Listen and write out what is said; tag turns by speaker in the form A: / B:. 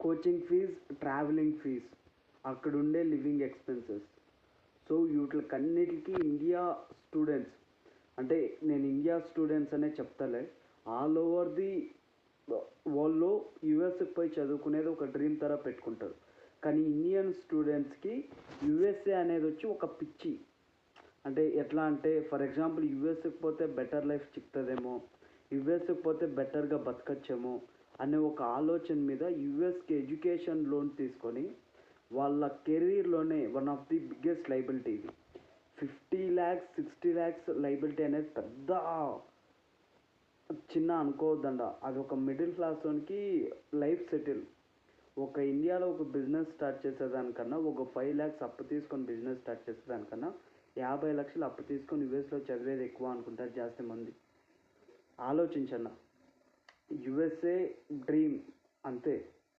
A: Coaching fees, travelling fees, అక్కడుండే living expenses. So వీటికన్నిటికీ India students, అంటే నేను ఇండియా స్టూడెంట్స్ అనే చెప్తలే, ఆల్ ఓవర్ ది వరల్డ్లో యూఎస్కి పోయి చదువుకునేది ఒక డ్రీమ్ తర పెట్టుకుంటారు. కానీ ఇండియన్ స్టూడెంట్స్కి యూఎస్ఏ అనేది వచ్చి ఒక పిచ్చి. అంటే ఎట్లా అంటే ఫర్ ఎగ్జాంపుల్ యూఎస్కి పోతే బెటర్ లైఫ్ చిక్తుందేమో, యూఎస్కి పోతే బెటర్గా బతకచ్చేమో అనే ఒక ఆలోచన మీద యూఎస్కి ఎడ్యుకేషన్ లోన్ తీసుకొని వాళ్ళ కెరీర్లోనే one of the biggest liability ఇది. 50 lakhs 60 lakhs లైబిలిటీ అనేది పెద్ద చిన్న అనుకోవద్దండ. అది ఒక మిడిల్ క్లాస్ వానికి లైఫ్ సెటిల్. ఒక ఇండియాలో ఒక బిజినెస్ స్టార్ట్ చేసేదానికన్నా ఒక 5 lakhs అప్పు తీసుకొని బిజినెస్ స్టార్ట్ చేసేదానికన్నా 50 లక్షలు అప్పు తీసుకొని యూఎస్లో చదివేది ఎక్కువ అనుకుంటారు జాస్తి మంది. ఆలోచించన్న, యుఎస్ఏ డ్రీమ్ అంతే.